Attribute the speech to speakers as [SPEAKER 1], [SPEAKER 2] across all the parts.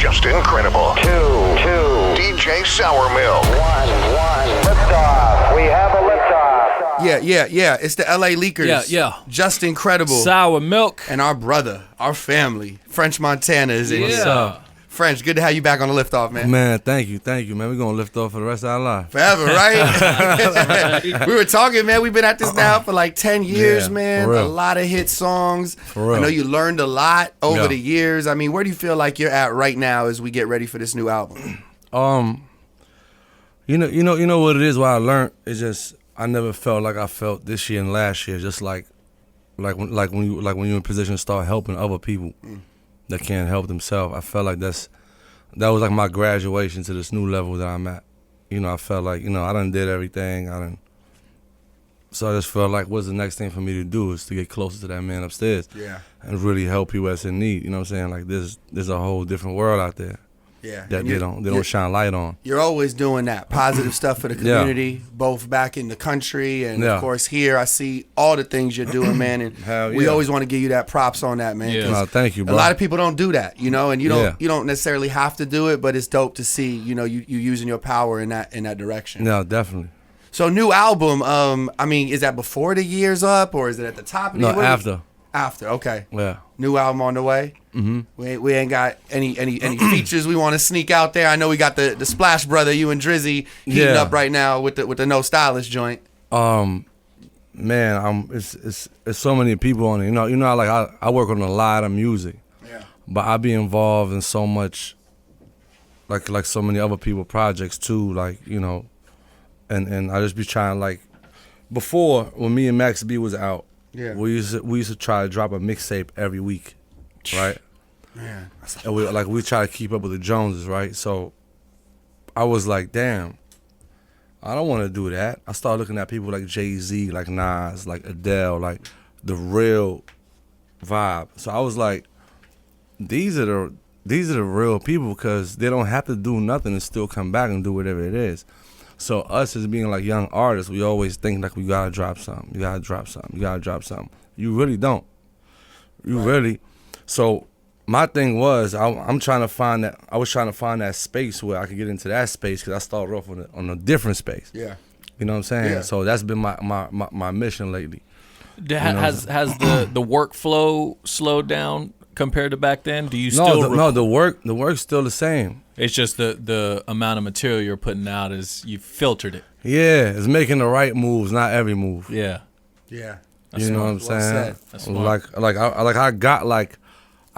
[SPEAKER 1] just incredible. Two. DJ Sourmilk.
[SPEAKER 2] One. Liftoff. We have a liftoff.
[SPEAKER 3] Yeah. It's the LA Leakers.
[SPEAKER 4] Yeah.
[SPEAKER 3] Just incredible.
[SPEAKER 4] Sourmilk.
[SPEAKER 3] And our brother, our family, French Montana is in here.
[SPEAKER 4] Yeah.
[SPEAKER 3] French, good to have you back on the Liftoff, man.
[SPEAKER 5] Man, thank you, man. We're gonna lift off for the rest of our life.
[SPEAKER 3] Forever, right? We were talking, man. We've been at this now for like 10 years,
[SPEAKER 5] Yeah,
[SPEAKER 3] man.
[SPEAKER 5] for real.
[SPEAKER 3] A lot of hit songs.
[SPEAKER 5] For real.
[SPEAKER 3] I know you learned a lot over
[SPEAKER 5] Yeah.
[SPEAKER 3] the years. I mean, where do you feel like you're at right now as we get ready for this new album?
[SPEAKER 5] You know what it is. What I learned is just I never felt like I felt this year and last year. Just like when you're in a position to start helping other people that can't help themselves. I felt like that was like my graduation to this new level that I'm at. You know, I felt like I done did everything. So I just felt like what's the next thing for me to do is to get closer to that man upstairs.
[SPEAKER 3] Yeah.
[SPEAKER 5] And really help people that's in need. You know what I'm saying? Like there's a whole different world out there.
[SPEAKER 3] Yeah.
[SPEAKER 5] That they don't shine light on.
[SPEAKER 3] You're always doing that positive stuff for the community, both back in the country and of course here. I see all the things you're doing, man, and we always want to give you that props on that, man.
[SPEAKER 4] Yeah.
[SPEAKER 5] No, thank you, bro.
[SPEAKER 3] A lot of people don't do that, and you don't necessarily have to do it, but it's dope to see, you using your power in that direction.
[SPEAKER 5] No, definitely.
[SPEAKER 3] So new album, I mean, is that before the year's up or is it at the top of the year?
[SPEAKER 5] No, after.
[SPEAKER 3] After, okay.
[SPEAKER 5] Yeah.
[SPEAKER 3] New album on the way. Mm-hmm. We ain't got any features we want to sneak out there. I know we got the Splash Brother, you and Drizzy heating up right now with the No Stylist joint.
[SPEAKER 5] Man, it's so many people on it. I work on a lot of music.
[SPEAKER 3] Yeah.
[SPEAKER 5] But I be involved in so much, like so many other people projects too. And I just be trying before when me and Max B was out.
[SPEAKER 3] Yeah.
[SPEAKER 5] We used to try to drop a mixtape every week, right?
[SPEAKER 3] Man.
[SPEAKER 5] And we try to keep up with the Joneses, right? So I was like, damn, I don't want to do that. I started looking at people like Jay-Z, like Nas, like Adele, like the real vibe. So I was like, these are the real people because they don't have to do nothing and still come back and do whatever it is. So us as being like young artists, we always think like we gotta drop something. You gotta drop something. You gotta drop something. You really don't. You really. So my thing was I'm trying to find that. I was trying to find that space where I could get into that space because I started off on a different space.
[SPEAKER 3] Yeah.
[SPEAKER 5] You know what I'm saying?
[SPEAKER 3] Yeah.
[SPEAKER 5] So that's been my mission lately.
[SPEAKER 4] Has the workflow slowed down compared to back then? Do you
[SPEAKER 5] the work's still the same.
[SPEAKER 4] It's just the amount of material you're putting out is you filtered it.
[SPEAKER 5] Yeah, it's making the right moves, not every move.
[SPEAKER 4] Yeah.
[SPEAKER 3] Yeah.
[SPEAKER 5] You know what I'm saying?
[SPEAKER 3] said.
[SPEAKER 4] That's smart.
[SPEAKER 5] I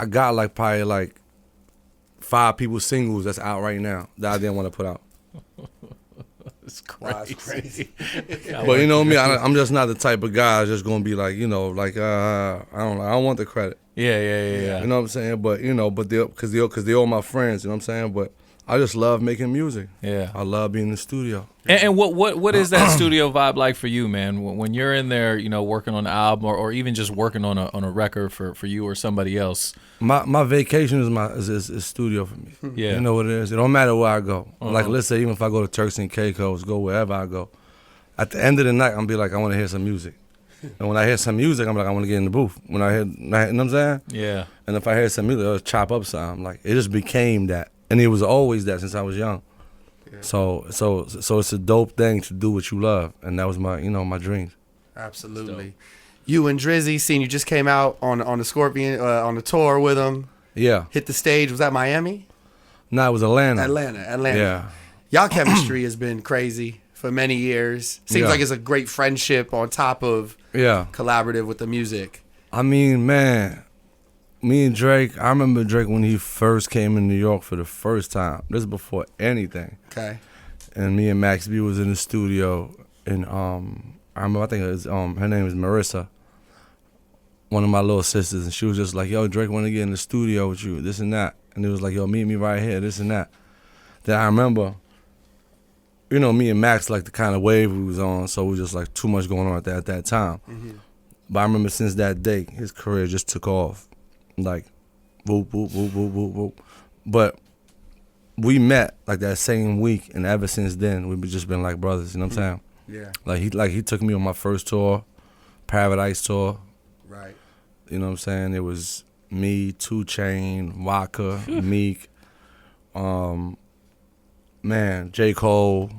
[SPEAKER 5] got probably 5 people singles that's out right now that I didn't want to put out.
[SPEAKER 4] It's
[SPEAKER 3] Wow, that's crazy.
[SPEAKER 5] But you know me, I'm just not the type of guy that's just gonna be I don't want the credit.
[SPEAKER 4] Yeah.
[SPEAKER 5] You know what I'm saying? But because they all my friends. You know what I'm saying? But I just love making music.
[SPEAKER 4] Yeah.
[SPEAKER 5] I love being in the studio.
[SPEAKER 4] And what is that studio vibe like for you, man? When you're in there, working on the album or even just working on a record for you or somebody else.
[SPEAKER 5] My vacation is studio for me.
[SPEAKER 4] Yeah.
[SPEAKER 5] You know what it is? It don't matter where I go. Like let's say even if I go to Turks and Caicos, go wherever I go. At the end of the night, I'm be like, I want to hear some music. And when I hear some music, I'm like, I want to get in the booth. You know what I'm saying?
[SPEAKER 4] Yeah.
[SPEAKER 5] And if I hear some music, I'll chop up something. Like it just became that, and it was always that since I was young. Yeah. So it's a dope thing to do what you love, and that was my dreams.
[SPEAKER 3] Absolutely. You and Drizzy, you just came out on the Scorpion on the tour with him.
[SPEAKER 5] Yeah.
[SPEAKER 3] Hit the stage. Was that Miami?
[SPEAKER 5] No, it was Atlanta.
[SPEAKER 3] Atlanta.
[SPEAKER 5] Yeah.
[SPEAKER 3] Y'all chemistry has been crazy for many years. Seems like it's a great friendship on top of collaborative with the music.
[SPEAKER 5] I mean, man, me and Drake, I remember Drake when he first came in New York for the first time. This is before anything.
[SPEAKER 3] Okay.
[SPEAKER 5] And me and Max B was in the studio, and I remember, I think it was, her name is Marissa, one of my little sisters, and she was just like, yo, Drake want to get in the studio with you, this and that. And it was like, yo, meet me right here, this and that. Then I remember, me and Max, like the kind of wave we was on, so it was just like too much going on at that time. Mm-hmm. But I remember since that day, his career just took off. Like, whoop, whoop, whoop, whoop, whoop, whoop. But we met like that same week, and ever since then, we've just been like brothers, you know what I'm saying?
[SPEAKER 3] Yeah.
[SPEAKER 5] He took me on my first tour, Paradise tour.
[SPEAKER 3] Right.
[SPEAKER 5] You know what I'm saying? It was me, 2 Chainz, Waka, Meek, Man, J. Cole.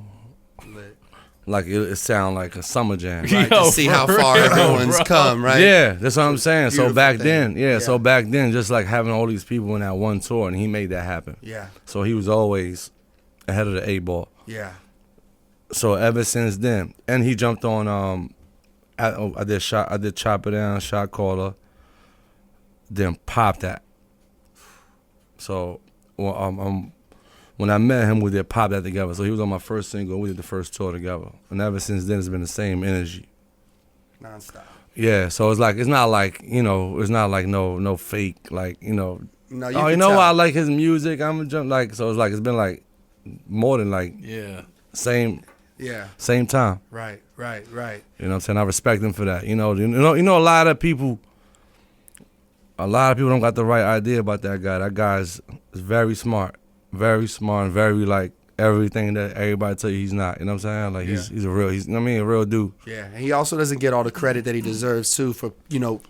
[SPEAKER 5] Like it sound like a summer jam.
[SPEAKER 3] Right, to see how far everyone's come, right?
[SPEAKER 5] Yeah, that's what I'm saying. So back
[SPEAKER 3] thing.
[SPEAKER 5] then, so back then, just like having all these people in that one tour, and he made that happen.
[SPEAKER 3] Yeah.
[SPEAKER 5] So he was always ahead of the eight ball.
[SPEAKER 3] Yeah.
[SPEAKER 5] So ever since then, and he jumped on. I did Chop It Down, Shot Caller, then Pop That. So when I met him, we did Pop That together. So he was on my first single. We did the first tour together, and ever since then, it's been the same energy,
[SPEAKER 3] nonstop.
[SPEAKER 5] Yeah. So it's not like no fake, like
[SPEAKER 3] No,
[SPEAKER 5] you know why I like his music. I'm a jump like, so it's been like more than like same time.
[SPEAKER 3] Right.
[SPEAKER 5] You know what I'm saying? I respect him for that. You know a lot of people don't got the right idea about that guy. That guy is very smart. Very smart and very like everything that everybody tell you he's not. You know what I'm saying? Like he's a real dude.
[SPEAKER 3] Yeah, and he also doesn't get all the credit that he deserves too for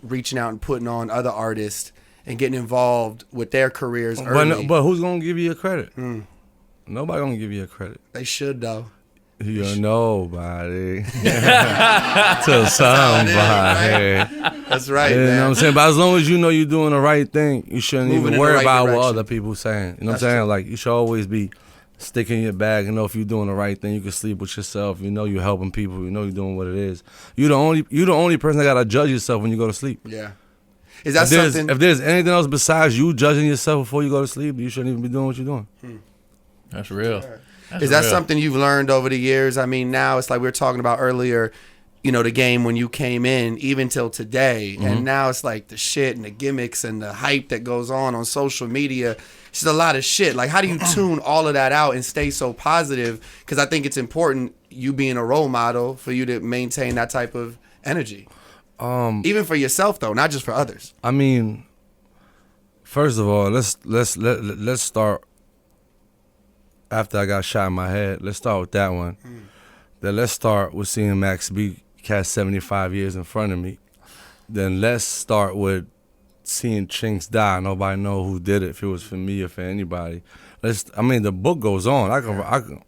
[SPEAKER 3] reaching out and putting on other artists and getting involved with their careers early.
[SPEAKER 5] But who's gonna give you a credit? Nobody gonna give you a credit.
[SPEAKER 3] They should though.
[SPEAKER 5] Nobody. To somebody.
[SPEAKER 3] That's right,
[SPEAKER 5] you
[SPEAKER 3] man.
[SPEAKER 5] know what I'm saying? But as long as you know you're doing the right thing, you shouldn't
[SPEAKER 3] Moving
[SPEAKER 5] even
[SPEAKER 3] in
[SPEAKER 5] worry
[SPEAKER 3] the right
[SPEAKER 5] about
[SPEAKER 3] direction.
[SPEAKER 5] what other people saying. You know what I'm saying? Like, you should always be sticking your bag and know if you're doing the right thing. You can sleep with yourself. You know you're helping people. You know you're doing what it is. You're the only person that gotta judge yourself when you go to sleep.
[SPEAKER 3] Yeah. Is that something?
[SPEAKER 5] If there's anything else besides you judging yourself before you go to sleep, you shouldn't even be doing what you're doing.
[SPEAKER 4] That's real.
[SPEAKER 3] Is that something you've learned over the years? I mean, now it's like we were talking about earlier, the game when you came in, even till today. And now it's like the shit and the gimmicks and the hype that goes on social media. It's just a lot of shit. Like, how do you tune all of that out and stay so positive? Because I think it's important, you being a role model, for you to maintain that type of energy. Even for yourself, though, not just for others.
[SPEAKER 5] I mean, first of all, let's start. After I got shot in my head, let's start with that one. Then let's start with seeing Max B cast 75 years in front of me. Then let's start with seeing Chinks die. Nobody know who did it, if it was for me or for anybody. The book goes on. I can.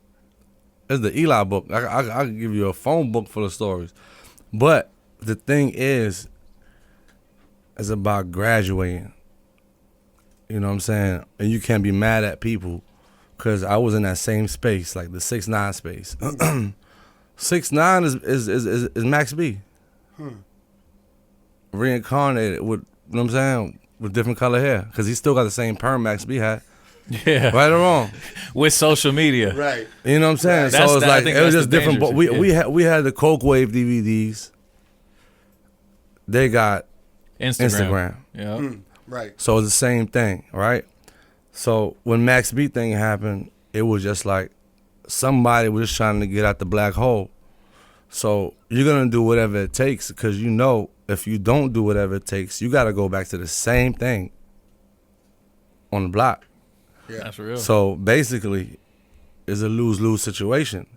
[SPEAKER 5] It's the Eli book. I can give you a phone book full of stories. But the thing is, it's about graduating. You know what I'm saying? And you can't be mad at people. Because I was in that same space, like the 6ix9ine space. 6ix9ine is Max B. Reincarnated with, you know what I'm saying, with different color hair. Because he still got the same perm Max B had.
[SPEAKER 4] Yeah.
[SPEAKER 5] Right or wrong?
[SPEAKER 4] With social media.
[SPEAKER 3] Right.
[SPEAKER 5] You know what I'm saying?
[SPEAKER 4] Right.
[SPEAKER 5] So it's like, it was just different. But
[SPEAKER 4] we
[SPEAKER 5] we had the Coke Wave DVDs. They got Instagram.
[SPEAKER 4] Yeah.
[SPEAKER 3] Right.
[SPEAKER 5] So it's the same thing, right? So when Max B thing happened, it was just like somebody was just trying to get out the black hole. So you're going to do whatever it takes, because if you don't do whatever it takes, you got to go back to the same thing on the block.
[SPEAKER 3] Yeah.
[SPEAKER 4] That's real.
[SPEAKER 5] So basically, it's a lose-lose situation.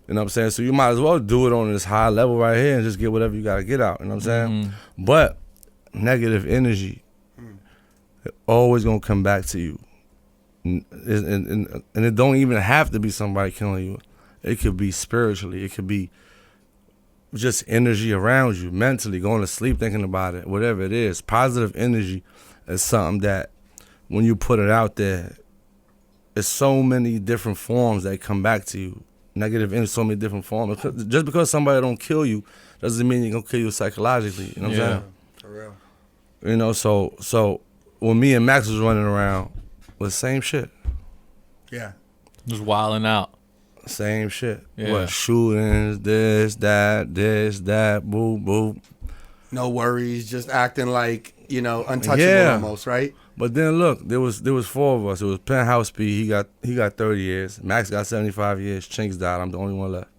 [SPEAKER 5] You know what I'm saying? So you might as well do it on this high level right here and just get whatever you got to get out. You know what I'm saying? But negative energy always going to come back to you. And it don't even have to be somebody killing you. It could be spiritually. It could be just energy around you, mentally, going to sleep thinking about it, whatever it is. Positive energy is something that when you put it out there, it's so many different forms that come back to you. Negative energy, so many different forms. Just because somebody don't kill you doesn't mean they're going to kill you psychologically. You know what I'm saying?
[SPEAKER 3] For real.
[SPEAKER 5] You know, so when me and Max was running around, the same shit.
[SPEAKER 3] Yeah.
[SPEAKER 4] Just wilding out.
[SPEAKER 5] Same shit.
[SPEAKER 4] Yeah.
[SPEAKER 5] What, shootings, this, that, boo, boo.
[SPEAKER 3] No worries, just acting like, untouchable almost, right?
[SPEAKER 5] But then look, there was 4 of us. It was Penthouse P, he got 30 years. Max got 75 years. Chinks died. I'm the only one left.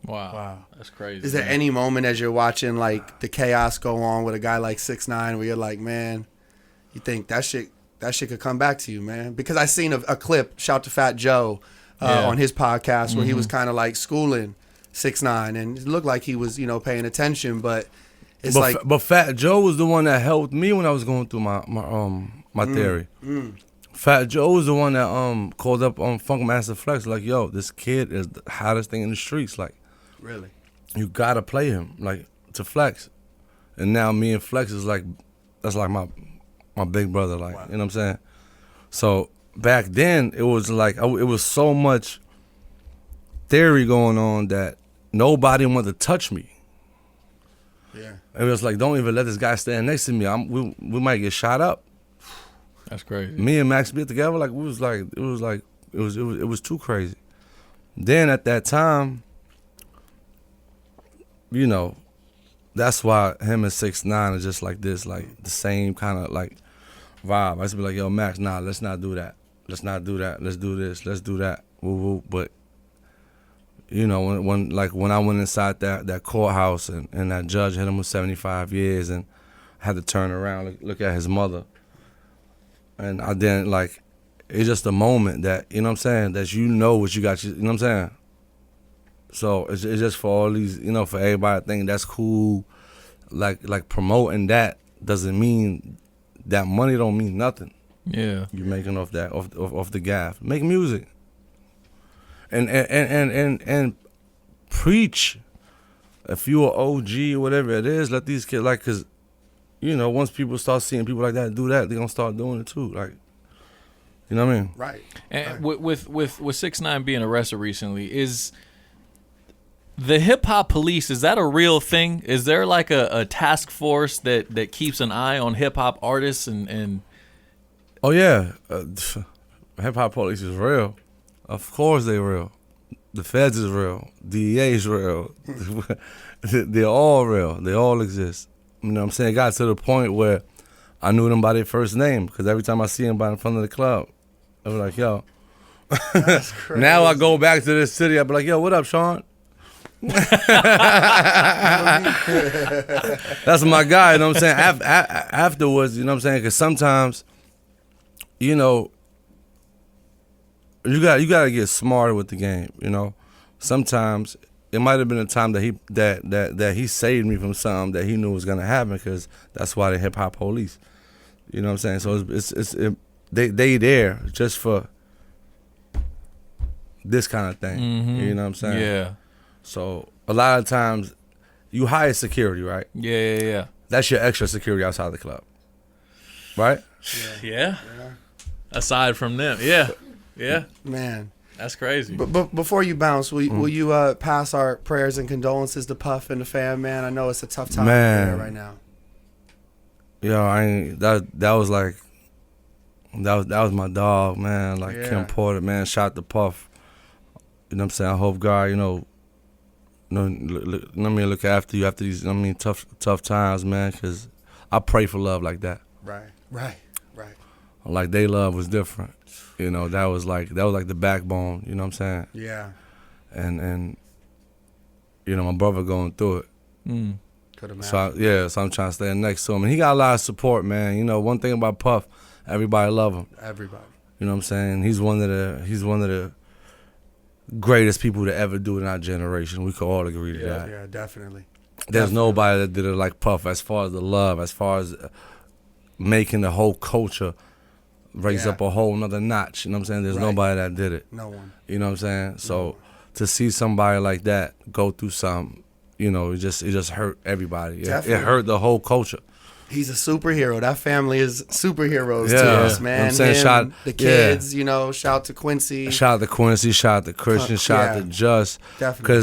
[SPEAKER 4] Wow. That's crazy.
[SPEAKER 3] Is there any moment as you're watching like the chaos go on with a guy like 6ix9ine where you're like, man, you think that shit could come back to you, man? Because I seen a clip, shout to Fat Joe, on his podcast where he was kind of like schooling 6ix9ine, and it looked like he was, paying attention, but
[SPEAKER 5] But Fat Joe was the one that helped me when I was going through my theory. Fat Joe was the one that called up on Funk Master Flex like, yo, this kid is the hottest thing in the streets. Like,
[SPEAKER 3] Really?
[SPEAKER 5] you gotta play him like to Flex. And now me and Flex is like, that's like my big brother. Like,
[SPEAKER 3] Wow.
[SPEAKER 5] you know what I'm saying? So back then it was like it was so much theory going on that nobody wanted to touch me.
[SPEAKER 3] Yeah.
[SPEAKER 5] It was like, don't even let this guy stand next to me. We might get shot up.
[SPEAKER 4] That's crazy.
[SPEAKER 5] Me and Max be together, like it was too crazy. Then at that time, you know, that's why him and 6ix9ine are just like this, like the same kind of like vibe. I used to be like, yo, Max, nah, let's not do that. Let's not do that. Let's do this. Let's do that. Woo woo. But you know, when I went inside that courthouse and that judge hit him with 75 years and I had to turn around, look at his mother. And I didn't like, it's just a moment that, you know what I'm saying, that you know what you got, you know what I'm saying? So it's just for all these, you know, for everybody to think that's cool, like promoting that doesn't mean, that money don't mean nothing.
[SPEAKER 4] Yeah.
[SPEAKER 5] You're making off that, off the gaff. Make music. And preach. If you're an OG or whatever it is, let these kids, like, cause, you know, once people start seeing people like that do that, they're gonna start doing it too. Like, you know what I mean?
[SPEAKER 3] Right.
[SPEAKER 4] And with 6ix9ine being arrested recently, is the hip hop police, is that a real thing? Is there like a task force that keeps an eye on hip hop artists and
[SPEAKER 5] Oh yeah, hip hop police is real. Of course they real. The feds is real. DEA is real. They're all real. They all exist. You know what I'm saying? It got to the point where I knew them by their first name because every time I see them by in front of the club, I was like, yo.
[SPEAKER 3] That's crazy.
[SPEAKER 5] Now I go back to this city, I be like, yo, what up, Sean? That's my guy, you know what I'm saying? Afterwards, you know what I'm saying? Because sometimes, you know, you got to get smarter with the game, you know? Sometimes it might have been a time that he saved me from something that he knew was gonna happen, because that's why the hip hop police. You know what I'm saying? So they there just for this kind of thing.
[SPEAKER 4] Mhm.
[SPEAKER 5] You know what I'm saying?
[SPEAKER 4] Yeah.
[SPEAKER 5] So a lot of times you hire security, right?
[SPEAKER 4] Yeah.
[SPEAKER 5] That's your extra security outside the club, right?
[SPEAKER 4] Yeah. Aside from them, yeah.
[SPEAKER 3] Man.
[SPEAKER 4] That's crazy.
[SPEAKER 3] But before you bounce, will you pass our prayers and condolences to Puff and the fam, man? I know it's a tough time there right now.
[SPEAKER 5] Yo, I ain't that was like that was my dog, man. Like Kim Porter, man. Shout to Puff. You know what I'm saying? I hope God, look after you after these, tough times, man. Cause I pray for love like that.
[SPEAKER 3] Right.
[SPEAKER 5] Like they love was different. You know, that was like the backbone. You know what I'm saying?
[SPEAKER 3] Yeah.
[SPEAKER 5] And you know, my brother going through it.
[SPEAKER 3] Could imagine.
[SPEAKER 5] So I'm trying to stay next to him, and he got a lot of support, man. You know, one thing about Puff, everybody love him.
[SPEAKER 3] Everybody.
[SPEAKER 5] You know what I'm saying? He's one of the greatest people to ever do it in our generation. We could all agree to that.
[SPEAKER 3] Yeah, definitely.
[SPEAKER 5] There's nobody that did it like Puff, as far as the love, as far as making the whole culture raise up a whole nother notch. You know what I'm saying? There's nobody that did it.
[SPEAKER 3] No one.
[SPEAKER 5] You know what I'm saying? So to see somebody like that go through something, you know, it just hurt everybody. It hurt the whole culture.
[SPEAKER 3] He's a superhero. That family is superheroes to
[SPEAKER 5] Yeah.
[SPEAKER 3] us, man.
[SPEAKER 5] You know what I'm saying?
[SPEAKER 3] Him, the kids, shout out to Quincy.
[SPEAKER 5] Shout out to Quincy, shout out to Christian, shout out to Just.
[SPEAKER 3] Definitely.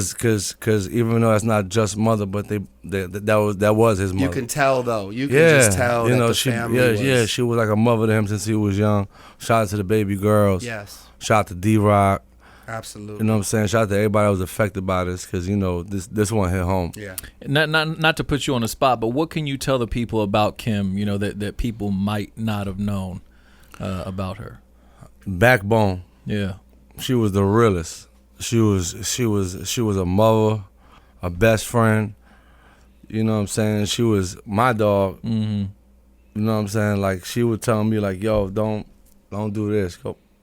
[SPEAKER 5] Because even though that's not Just mother, but that was his mother.
[SPEAKER 3] You can tell, though. You can just tell that
[SPEAKER 5] she,
[SPEAKER 3] family was.
[SPEAKER 5] she was like a mother to him since he was young. Shout out to the baby girls.
[SPEAKER 3] Yes.
[SPEAKER 5] Shout out to D-Rock.
[SPEAKER 3] Absolutely.
[SPEAKER 5] You know what I'm saying? Shout out to everybody that was affected by this, because, you know, this one hit home.
[SPEAKER 3] Yeah.
[SPEAKER 4] Not to put you on the spot, but what can you tell the people about Kim, that people might not have known about her?
[SPEAKER 5] Backbone.
[SPEAKER 4] Yeah.
[SPEAKER 5] She was the realest. She was a mother, a best friend. You know what I'm saying? She was my dog.
[SPEAKER 4] Mm-hmm.
[SPEAKER 5] You know what I'm saying? Like, she would tell me, like, yo, don't do this.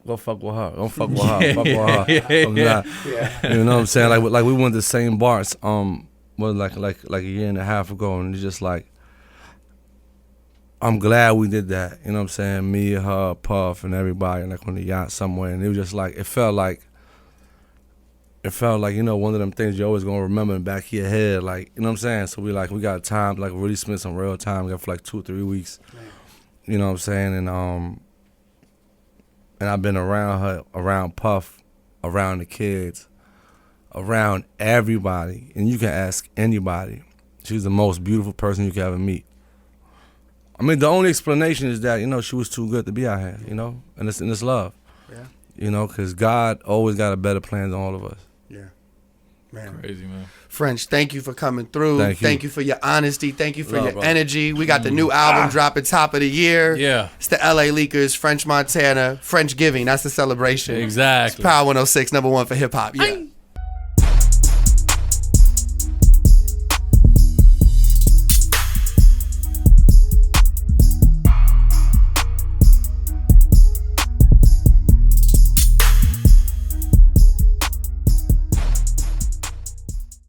[SPEAKER 5] Go fuck with her. Don't fuck with her. Fuck with her. You know what I'm saying? Like we went to St. Bart's like a year and a half ago, and it's just like I'm glad we did that. You know what I'm saying? Me, her, Puff, and everybody, like on the yacht somewhere. And it was just like, it felt like, you know, one of them things you're always gonna remember in the back of your head. Like, you know what I'm saying? So we got time, like really spend some real time. We got for like 2 or 3 weeks. Man. You know what I'm saying? And I've been around her, around Puff, around the kids, around everybody. And you can ask anybody. She's the most beautiful person you could ever meet. I mean, the only explanation is that, you know, she was too good to be out here, you know, and it's love. Yeah. You know, because God always got a better plan than all of us.
[SPEAKER 3] Yeah. Man.
[SPEAKER 4] Crazy, man.
[SPEAKER 3] French, thank you for coming through.
[SPEAKER 5] Thank you
[SPEAKER 3] for your honesty. Thank you for your energy. We got the new album dropping top of the year.
[SPEAKER 4] Yeah.
[SPEAKER 3] It's the LA Leakers, French Montana, Frenchgiving. That's the celebration.
[SPEAKER 4] Exactly.
[SPEAKER 3] It's Power 106, #1 for hip hop. Yeah.